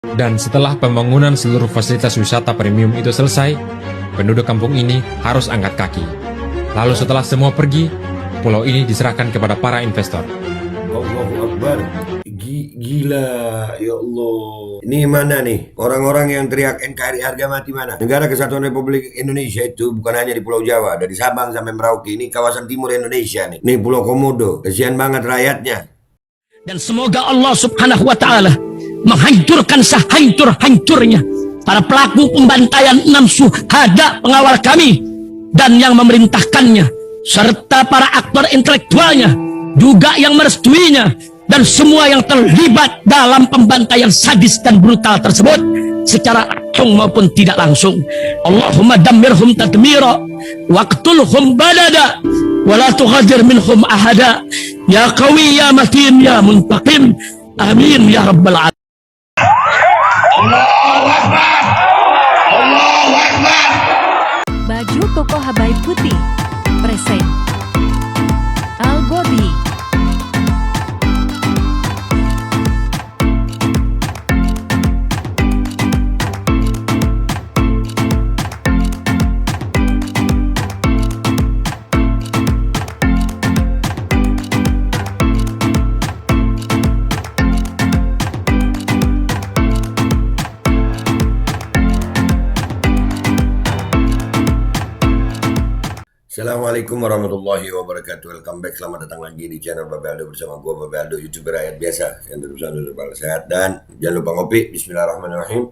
Dan setelah pembangunan seluruh fasilitas wisata premium itu selesai, penduduk kampung ini harus angkat kaki. Lalu setelah semua pergi, pulau ini diserahkan kepada para investor. Allahu Akbar. Gila, ya Allah. Ini mana nih? Orang-orang yang teriak NKRI harga mati mana? Negara Kesatuan Republik Indonesia itu bukan hanya di Pulau Jawa, dari Sabang sampai Merauke. Ini kawasan timur Indonesia nih. Nih Pulau Komodo. Kasihan banget rakyatnya. Dan semoga Allah Subhanahu wa Ta'ala menghancurkan sehancur-hancurnya para pelaku pembantaian 6 syuhada pengawal kami dan yang memerintahkannya, serta para aktor intelektualnya juga yang merestuinya, dan semua yang terlibat dalam pembantaian sadis dan brutal tersebut secara langsung maupun tidak langsung. Allahumma dammirhum tadmira waqtulhum badada wala tughadir minhum ahada ya qawi ya matin ya muntaqim amin ya rabbal alamin. Allahu Akbar. Allahu Akbar. Baju koko Habaib putih present Al Body. Assalamualaikum warahmatullahi wabarakatuh. Welcome back, selamat datang lagi di channel Babe Aldo bersama gue Babe Aldo, YouTuber rakyat biasa yang berusaha untuk sehat, dan jangan lupa ngopi. Bismillahirrahmanirrahim.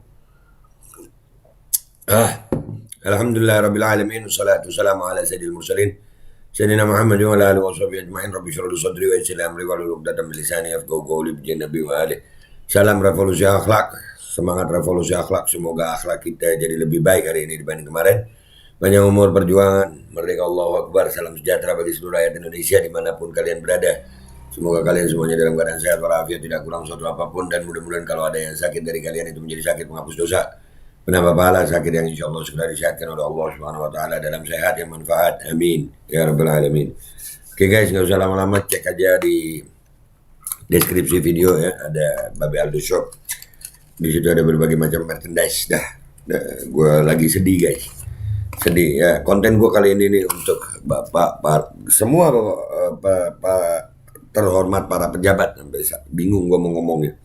Alhamdulillahirabbil alamin, wassalatu wassalamu ala sayyidil mursalin sayyidina Muhammad wa ala alihi washabihi ajmain. Rabbi shrah li sadri wa yassir li amri wahlul 'uqdatam min lisani yafqahu qawli. Bi Nabi wa alihi. Salam revolusi akhlak, semangat revolusi akhlak. Semoga akhlak kita jadi lebih baik hari ini dibanding kemarin. Panjang umur perjuangan, merdeka, Allahu Akbar, salam sejahtera bagi seluruh rakyat Indonesia dimanapun kalian berada. Semoga kalian semuanya dalam keadaan sehat walafiat, tidak kurang suatu apapun, dan mudah-mudahan kalau ada yang sakit dari kalian itu menjadi sakit penghapus dosa, penambah pahala, sakit yang insya Allah segera disehatkan oleh Allah Subhanahu Wa Taala dalam sehat yang manfaat, amin ya rabbal alamin. Oke guys, nggak usah lama-lama, cek aja di deskripsi video ya, ada Babe Aldo Shop. Di situ ada berbagai macam merchandise. Gue lagi sedih guys. Sedih ya, konten gue kali ini nih untuk semua terhormat para pejabat. Sampai bingung gue mau ngomongnya.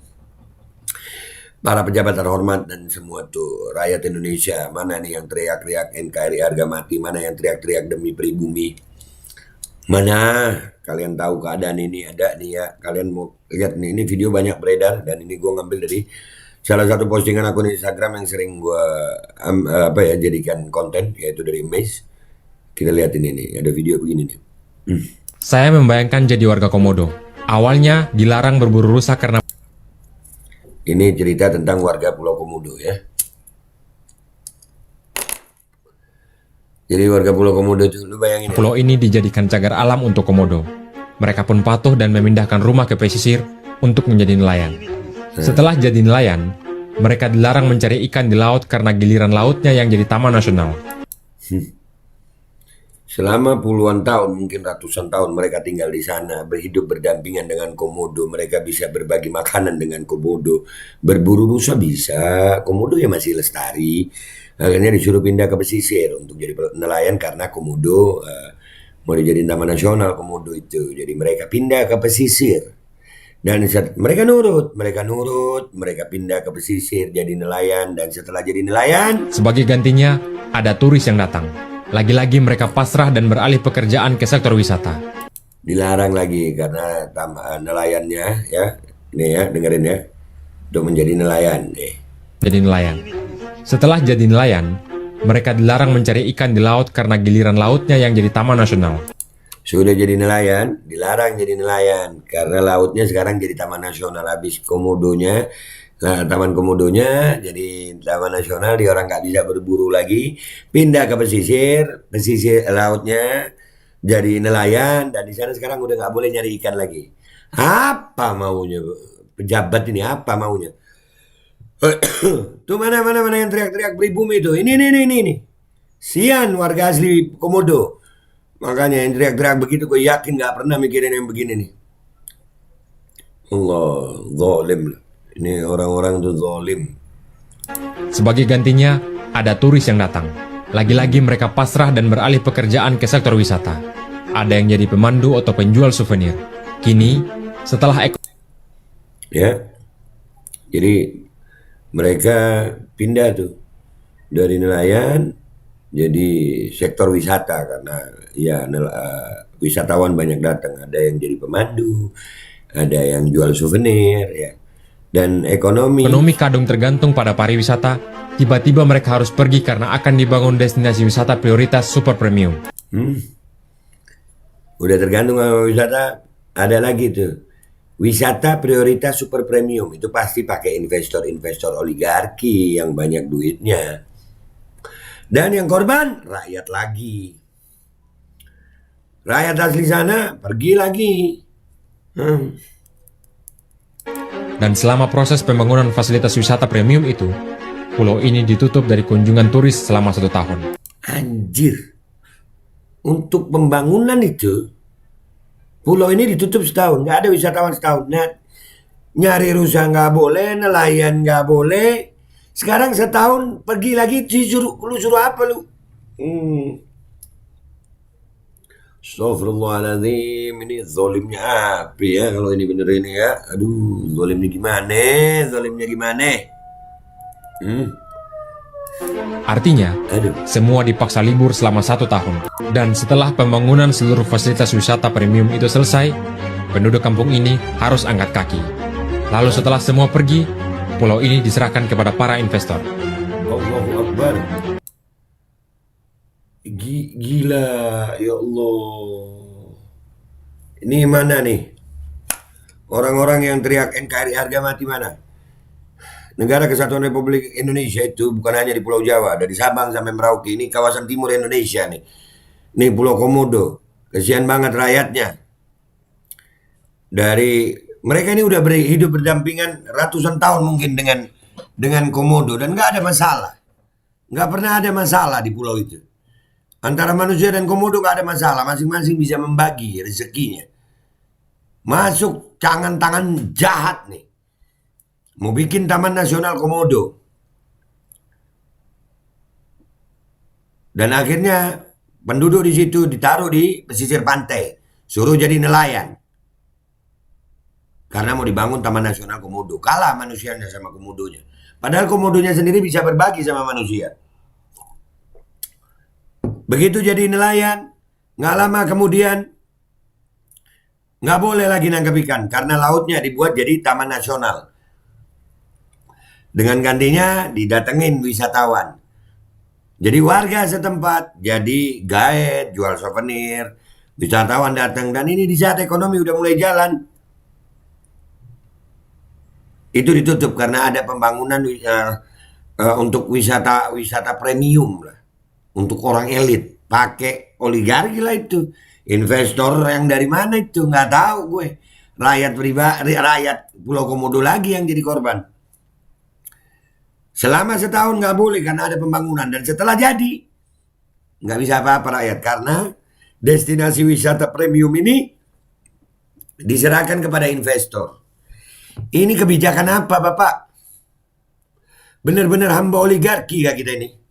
Para pejabat terhormat dan semua tuh rakyat Indonesia, mana nih yang teriak-teriak NKRI harga mati, mana yang teriak-teriak demi pribumi, mana kalian tahu keadaan ini ada nih ya. Kalian mau lihat nih, ini video banyak beredar dan ini gue ngambil dari salah satu postingan akun Instagram yang sering gue jadikan konten, yaitu dari Maze. Kita lihat ini nih, ada video begini nih. Saya membayangkan jadi warga Komodo. Awalnya dilarang berburu rusa karena Ini cerita tentang warga Pulau Komodo ya. Jadi warga Pulau Komodo itu, lu bayangin ya. pulau ini dijadikan cagar alam untuk Komodo. Mereka pun patuh dan memindahkan rumah ke pesisir untuk menjadi nelayan. Setelah jadi nelayan, mereka dilarang mencari ikan di laut karena giliran lautnya yang jadi taman nasional. Selama puluhan tahun, mungkin ratusan tahun mereka tinggal di sana, berhidup berdampingan dengan Komodo. Mereka bisa berbagi makanan dengan Komodo, berburu rusa bisa. Komodo ya masih lestari. Akhirnya disuruh pindah ke pesisir untuk jadi nelayan karena Komodo mau dijadiin taman nasional Komodo itu. Jadi mereka pindah ke pesisir. Dan mereka nurut, mereka pindah ke pesisir jadi nelayan, dan setelah jadi nelayan, Sebagai gantinya, ada turis yang datang. Lagi-lagi mereka pasrah dan beralih pekerjaan ke sektor wisata. dilarang lagi karena nelayannya ya, ini ya dengerin ya, untuk menjadi nelayan nih. Jadi nelayan. Setelah jadi nelayan, mereka dilarang mencari ikan di laut karena giliran lautnya yang jadi taman nasional. Sudah jadi nelayan, dilarang jadi nelayan karena lautnya sekarang jadi taman nasional. Habis Komodonya, taman Komodonya jadi taman nasional, dia orang nggak bisa berburu lagi, pindah ke pesisir lautnya jadi nelayan, dan di sana sekarang udah nggak boleh nyari ikan lagi. Apa maunya pejabat ini? Apa maunya? Tuh mana yang teriak-teriak pribumi itu? Ini. Sian warga asli Komodo. Makanya yang teriak-teriak begitu, gue yakin gak pernah mikirin yang begini nih. Allah, zalim. Ini orang-orang tuh zalim. Sebagai gantinya, ada turis yang datang. Lagi-lagi mereka pasrah dan beralih pekerjaan ke sektor wisata. Ada yang jadi pemandu atau penjual souvenir. Kini, setelah Ya, jadi mereka pindah tuh dari nelayan jadi sektor wisata karena ya wisatawan banyak datang. Ada yang jadi pemandu, ada yang jual souvenir, ya. Dan ekonomi kadung tergantung pada pariwisata, tiba-tiba mereka harus pergi karena akan dibangun destinasi wisata prioritas super premium. udah tergantung sama wisata. Ada lagi tuh wisata prioritas super premium, itu pasti pakai investor-investor oligarki yang banyak duitnya. Dan yang korban rakyat lagi. Rakyat asli sana pergi lagi. Dan selama proses pembangunan fasilitas wisata premium itu, pulau ini ditutup dari kunjungan turis selama 1 tahun. Anjir. Untuk pembangunan itu, pulau ini ditutup setahun. Nggak ada wisatawan setahun. Nah, nyari rusa nggak boleh, nelayan nggak boleh. Sekarang setahun pergi lagi, lu suruh apa lu? Astagfirullahaladzim, ini zolimnya apa ya kalau ini bener ini ya. Aduh, zolimnya gimana? Artinya, Aduh. semua dipaksa libur selama 1 tahun. Dan setelah pembangunan seluruh fasilitas wisata premium itu selesai, penduduk kampung ini harus angkat kaki. Lalu setelah semua pergi, pulau ini diserahkan kepada para investor. Allahu Akbar. Gila, ya Allah. Ini mana nih? Orang-orang yang teriak NKRI harga mati mana? Negara Kesatuan Republik Indonesia itu bukan hanya di Pulau Jawa, dari Sabang sampai Merauke. Ini kawasan timur Indonesia nih. Nih Pulau Komodo. Kasihan banget rakyatnya. Dari mereka ini udah hidup berdampingan ratusan tahun mungkin dengan Komodo dan nggak ada masalah. Nggak pernah ada masalah di pulau itu. Antara manusia dan Komodo nggak ada masalah, masing-masing bisa membagi rezekinya. Masuk tangan-tangan jahat nih, mau bikin Taman Nasional Komodo. Dan akhirnya penduduk di situ ditaruh di pesisir pantai, suruh jadi nelayan. Karena mau dibangun Taman Nasional Komodo, kalah manusianya sama Komodonya. Padahal Komodonya sendiri bisa berbagi sama manusia. Begitu jadi nelayan, nggak lama kemudian nggak boleh lagi nangkap ikan karena lautnya dibuat jadi taman nasional. Dengan gantinya didatengin wisatawan. Jadi warga setempat jadi guide, jual souvenir, wisatawan datang dan ini di saat ekonomi udah mulai jalan. Itu ditutup karena ada pembangunan untuk wisata premium lah. Untuk orang elit, pakai oligarki lah itu. Investor yang dari mana itu nggak tahu gue. Rakyat Pulau Komodo lagi yang jadi korban. Selama setahun nggak boleh karena ada pembangunan dan setelah jadi nggak bisa apa-apa rakyat karena destinasi wisata premium ini diserahkan kepada investor. Ini kebijakan apa, Bapak? Benar-benar hamba oligarki gak kita ini?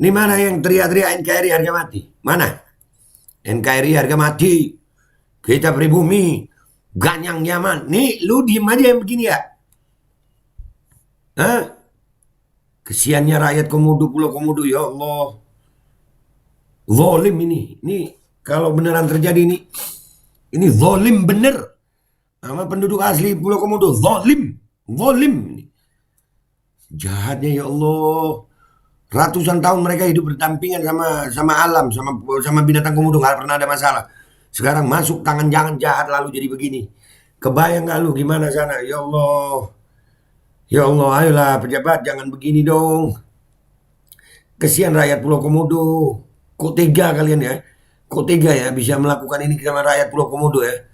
Ini mana yang teriak-teriak NKRI harga mati? Mana? NKRI harga mati. Kita pribumi. Ganyang nyaman. Nih lu diem aja yang begini ya? Hah? Kesiannya rakyat Komodo, Pulau Komodo, ya Allah. Zolim ini. Ini kalau beneran terjadi ini zolim bener. Sama penduduk asli Pulau Komodo. Zolim. Jahatnya ya Allah. Ratusan tahun mereka hidup berdampingan sama alam, sama binatang Komodo, nggak pernah ada masalah. Sekarang masuk tangan jangan jahat lalu jadi begini. Kebayang nggak lu gimana sana? Ya Allah, ayolah pejabat jangan begini dong. Kesian rakyat Pulau Komodo. Kok tega kalian ya? Kok tega ya bisa melakukan ini sama rakyat Pulau Komodo ya?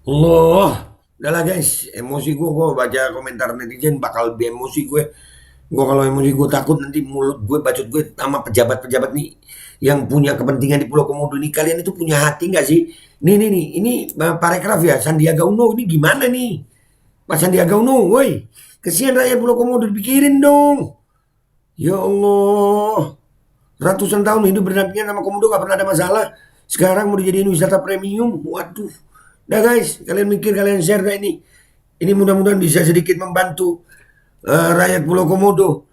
Allah, udahlah guys, emosi gue baca komentar netizen bakal lebih emosi gue. Gue kalau emosi gue takut nanti mulut gue bacot gue sama pejabat-pejabat nih yang punya kepentingan di Pulau Komodo ini. Kalian itu punya hati nggak sih? Ini parekraf ya Sandiaga Uno ini gimana nih? Pak Sandiaga Uno, woi. Kesian rakyat Pulau Komodo, dipikirin dong. Ya Allah. Ratusan tahun hidup berdampingan sama Komodo gak pernah ada masalah. Sekarang mau dijadiin wisata premium. Waduh. Dah guys, kalian mikir, kalian share dah ini. Ini mudah-mudahan bisa sedikit membantu rakyat Pulau Komodo.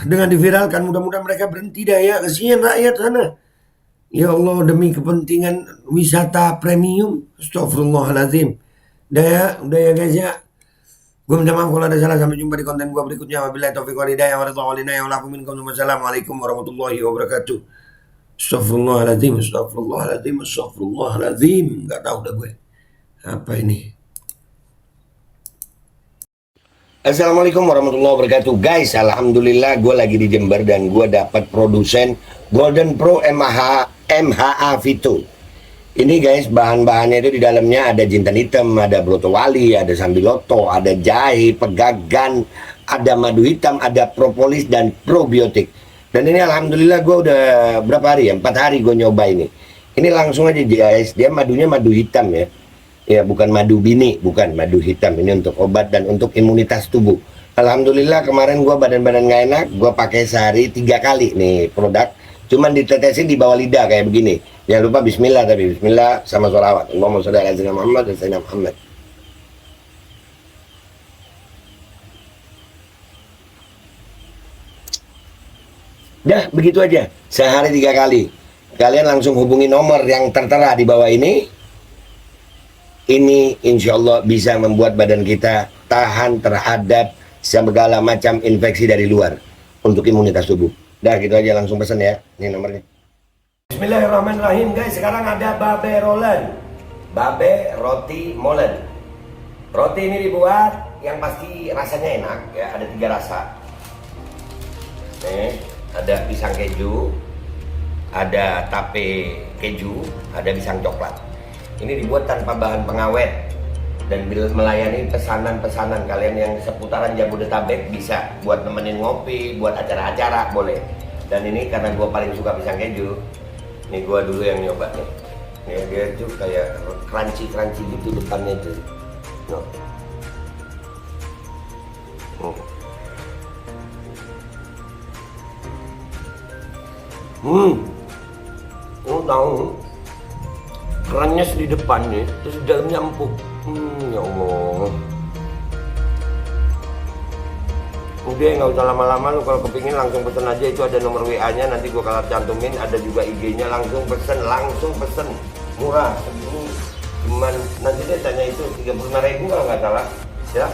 Dengan diviralkan, mudah-mudahan mereka berhenti dah ya. Kesian rakyat sana. Ya Allah, demi kepentingan wisata premium. Astagfirullahaladzim. Udah ya guys ya. Gue minta maaf kalau ada salah. Sampai jumpa di konten gue berikutnya. Wabillahi taufiq wal hidayah. Wassalamualaikum warahmatullahi wabarakatuh. Astagfirullahaladzim. Gak tahu dah gue. Apa ini? Assalamualaikum warahmatullahi wabarakatuh. Guys, alhamdulillah gue lagi di Jember dan gue dapat produsen Golden Pro MHA Vito. Ini guys, bahan-bahannya itu di dalamnya ada jintan hitam, ada broto wali, ada sambiloto, ada jahe, pegagan, ada madu hitam, ada propolis dan probiotik. Dan ini alhamdulillah gue udah berapa hari ya? 4 hari gue nyoba ini. Ini langsung aja guys, dia madunya madu hitam ya. Ya bukan madu bini, bukan madu hitam. Ini untuk obat dan untuk imunitas tubuh. Alhamdulillah kemarin gue badan-badan gak enak, gue pakai sehari 3 kali nih produk. Cuman ditetesin di bawah lidah kayak begini. Jangan lupa bismillah, tapi bismillah sama sholawat. Allahumma sholli ala sayyidina Muhammad dan sayyidina Muhammad. Dah begitu aja, sehari 3 kali. Kalian langsung hubungi nomor yang tertera di bawah ini. Ini insya Allah bisa membuat badan kita tahan terhadap segala macam infeksi dari luar untuk imunitas tubuh. Dah gitu aja, langsung pesan ya. Ini nomornya. Bismillahirrahmanirrahim guys. Sekarang ada babe rolen, babe roti molen. Roti ini dibuat yang pasti rasanya enak ya. Ada 3 rasa. Nih, ada pisang keju, ada tape keju, ada pisang coklat. Ini dibuat tanpa bahan pengawet dan melayani pesanan-pesanan kalian yang seputaran Jabodetabek. Bisa buat nemenin ngopi, buat acara-acara boleh. Dan ini karena gue paling suka pisang keju, nih gue dulu yang nyoba nih. Ya, dia tuh kayak crunchy gitu depannya tuh. No. Lu tahu kerannya di depannya, terus di dalamnya empuk. Ya Allah. Udah nggak usah lama-lama, lu kalau kepingin langsung pesen aja. Itu ada nomor WA-nya, nanti gua kalau cantumin. Ada juga IG-nya, langsung pesen. Murah. Cuman nanti dia tanya itu 35.000 kalau nggak salah. Ya.